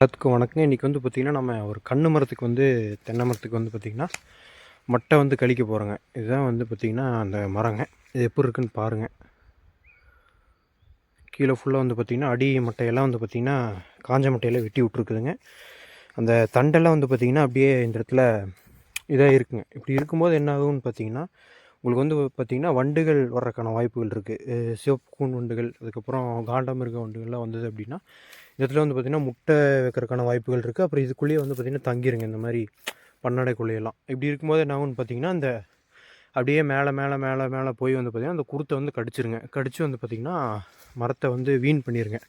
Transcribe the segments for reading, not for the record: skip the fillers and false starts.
எல்லாத்துக்கும் வணக்கம். இன்றைக்கி வந்து பார்த்திங்கன்னா நம்ம ஒரு கன்று மரத்துக்கு வந்து தென்னை மரத்துக்கு வந்து பார்த்திங்கன்னா மட்டை வந்து கழிக்க போகிறோங்க. இதுதான் வந்து பார்த்திங்கன்னா அந்த மரங்க. இது எப்படி இருக்குன்னு பாருங்கள். கீழே ஃபுல்லாக வந்து பார்த்திங்கன்னா அடி மட்டையெல்லாம் வந்து பார்த்திங்கன்னா காஞ்ச மட்டையெல்லாம் வெட்டி விட்ருக்குதுங்க. அந்த தண்டெல்லாம் வந்து பார்த்திங்கன்னா அப்படியே இந்த இடத்துல இதாக இருக்குங்க. இப்படி இருக்கும்போது என்ன ஆகும்னு பார்த்திங்கன்னா உங்களுக்கு வந்து பார்த்திங்கன்னா வண்டுகள் வர்றதுக்கான வாய்ப்புகள் இருக்குது. சிவப்பு கூன் வண்டுகள், அதுக்கப்புறம் காண்டாமிருக வண்டுகள்லாம் வந்தது அப்படின்னா இந்த இடத்துல வந்து பார்த்திங்கன்னா முட்டை வைக்கிறதுக்கான வாய்ப்புகள் இருக்குது. அப்புறம் இதுக்குள்ளேயே வந்து பார்த்திங்கன்னா தங்கிருங்க இந்த மாதிரி பன்னடைக்குள்ளேயெல்லாம். இப்படி இருக்கும்போது என்ன ஆகும்னு பார்த்திங்கன்னா அந்த அப்படியே மேலே மேலே மேலே மேலே போய் வந்து பார்த்திங்கன்னா அந்த குருத்தை வந்து கடிச்சிருங்க. கடித்து வந்து பார்த்திங்கன்னா மரத்தை வந்து வீண் பண்ணிடுங்க.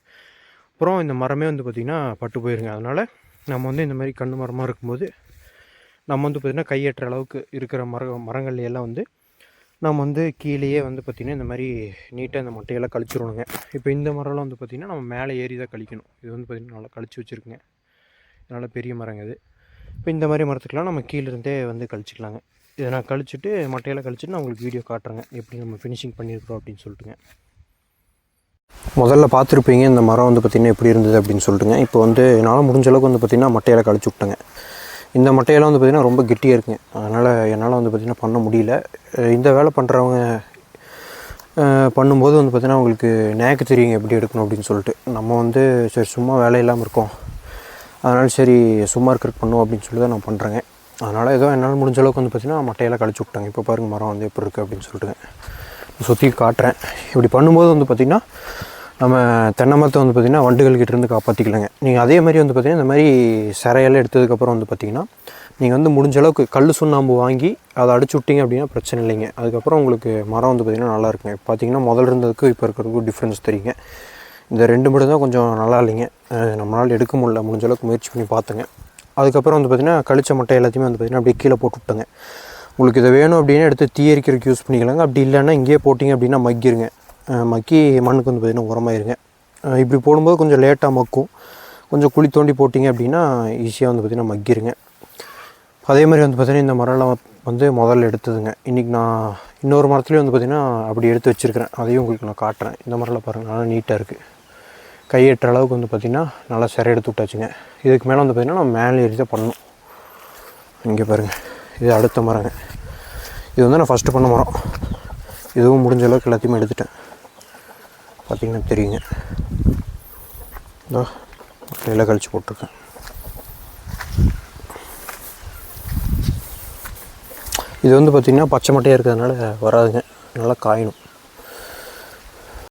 அப்புறம் இந்த மரமே வந்து பார்த்திங்கன்னா பட்டு போயிருங்க. அதனால் நம்ம வந்து இந்த மாதிரி கன்று மரமாக இருக்கும்போது நம்ம வந்து பார்த்திங்கன்னா கையேற்ற அளவுக்கு இருக்கிற மரங்கள்லையெல்லாம் வந்து நம்ம வந்து கீழேயே வந்து பார்த்திங்கன்னா இந்த மாதிரி நீட்டாக இந்த மட்டையெல்லாம் கழிச்சிடணுங்க. இப்போ இந்த மரம்லாம் வந்து பார்த்திங்கன்னா நம்ம மேலே ஏறி தான் கழிக்கணும். இது வந்து பார்த்திங்கன்னா நல்லா கழிச்சு வச்சுருக்குங்க. நல்லா பெரிய மரங்க இது. இப்போ இந்த மாதிரி மரத்துக்கெலாம் நம்ம கீழேருந்தே வந்து கழிச்சிக்கலாங்க. இதை நான் கழிச்சிட்டு மட்டையெல்லாம் கழிச்சிட்டு நான் உங்களுக்கு வீடியோ காட்டுறேங்க எப்படி நம்ம ஃபினிஷிங் பண்ணியிருக்கிறோம் அப்படின்னு சொல்லிட்டுங்க. முதல்ல பார்த்துருப்பீங்க இந்த மரம் வந்து பார்த்திங்கன்னா எப்படி இருந்தது அப்படின்னு சொல்லிட்டுங்க. இப்போ வந்து என்னால் முடிஞ்ச அளவுக்கு வந்து பார்த்திங்கன்னா மட்டையெல்லாம் கழிச்சு விட்டேங்க. இந்த மட்டையெல்லாம் வந்து பார்த்திங்கன்னா ரொம்ப கெட்டியாக இருக்குங்க. அதனால் என்னால் வந்து பார்த்திங்கன்னா பண்ண முடியல. இந்த வேலை பண்ணுறவங்க பண்ணும்போது வந்து பார்த்திங்கன்னா அவங்களுக்கு நேக்கு தெரியுங்க எப்படி எடுக்கணும் அப்படின்னு சொல்லிட்டு. நம்ம வந்து சரி சும்மா வேலை இல்லாமல் இருக்கோம், அதனால் சரி சும்மா இருக்கிறதுக்கு பண்ணுவோம் அப்படின்னு சொல்லி தான் நான் பண்ணுறேங்க. அதனால் ஏதோ என்னால் முடிஞ்ச அளவுக்கு வந்து பார்த்திங்கன்னா மட்டையெல்லாம் கழிச்சு விட்டாங்க. இப்போ பாருங்கள் மரம் வந்து எப்படி இருக்குது அப்படின்னு சொல்லிட்டுங்க. சுற்றி காட்டுறேன். இப்படி பண்ணும்போது வந்து பார்த்திங்கன்னா நம்ம தென்னை மரத்தை வந்து பார்த்திங்கன்னா வண்டுகள்கிட்டேருந்து காப்பாற்றிக்கலாங்க. நீங்கள் அதே மாதிரி வந்து பார்த்திங்கன்னா இந்த மாதிரி சிறையெல்லாம் எடுத்ததுக்கப்புறம் வந்து பார்த்திங்கன்னா நீங்கள் வந்து முடிஞ்ச அளவுக்கு கல் சுண்ணாம்பு வாங்கி அதை அடிச்சு விட்டிங்க அப்படின்னா பிரச்சனை இல்லைங்க. அதுக்கப்புறம் உங்களுக்கு மரம் வந்து பார்த்திங்கன்னா நல்லா இருக்குங்க. பார்த்திங்கன்னா முதல்ல இருந்ததுக்கு இப்போ இருக்கிறதுக்கும் டிஃப்ரென்ஸ் தெரியுங்க. இந்த ரெண்டு மட்டும் தான் கொஞ்சம் நல்லா இல்லைங்க. நம்மளால் எடுக்க முடியல. முடிஞ்ச அளவுக்கு முயற்சி பண்ணி பார்த்துங்க. அதுக்கப்புறம் வந்து பார்த்திங்கன்னா கழிச்ச மட்டை எல்லாத்தையுமே வந்து பார்த்திங்கன்னா அப்படியே கீழே போட்டு விட்டுங்க. உங்களுக்கு இதை வேணும் அப்படின்னா எடுத்து தீ எரிக்கிறதுக்கு யூஸ் பண்ணிக்கலாங்க. அப்படி இல்லைன்னா இங்கேயே போட்டிங்க அப்படின்னா மக்கிருங்க. மக்கி மண்ணுக்கு வந்து பார்த்திங்கன்னா உரமாயிருங்க. இப்படி போடும்போது கொஞ்சம் லேட்டாக மக்கும். கொஞ்சம் குழி தோண்டி போட்டிங்க அப்படின்னா ஈஸியாக வந்து பார்த்திங்கன்னா மக்கிருங்க. அதே மாதிரி வந்து பார்த்திங்கன்னா இந்த மரம்லாம் வந்து முதல்ல எடுத்ததுங்க. இன்றைக்கி நான் இன்னொரு மரத்துலேயும் வந்து பார்த்திங்கன்னா அப்படி எடுத்து வச்சுருக்கிறேன். அதையும் உங்களுக்கு நான் காட்டுறேன். இந்த மரம்லாம் பாருங்கள் நல்லா நீட்டாக இருக்குது. கையேற்ற அளவுக்கு வந்து பார்த்திங்கன்னா நல்லா சிறை எடுத்து விட்டாச்சுங்க. இதுக்கு மேலே வந்து பார்த்திங்கன்னா நம்ம மேலே ஏறி தான் பண்ணணும். இங்கே பாருங்கள், இது அடுத்த மரங்க. இது வந்து நான் ஃபஸ்ட்டு பண்ண மரம். இதுவும் முடிஞ்ச அளவுக்கு எல்லாத்தையுமே எடுத்துட்டேன். பார்த்திங்கன்னா தெரியுங்க. இதோ மட்டையெல்லாம் கழிச்சு போட்டிருக்கேன். இது வந்து பார்த்திங்கன்னா பச்சை மட்டையாக இருக்கிறதுனால வராதுங்க, நல்லா காயணும்.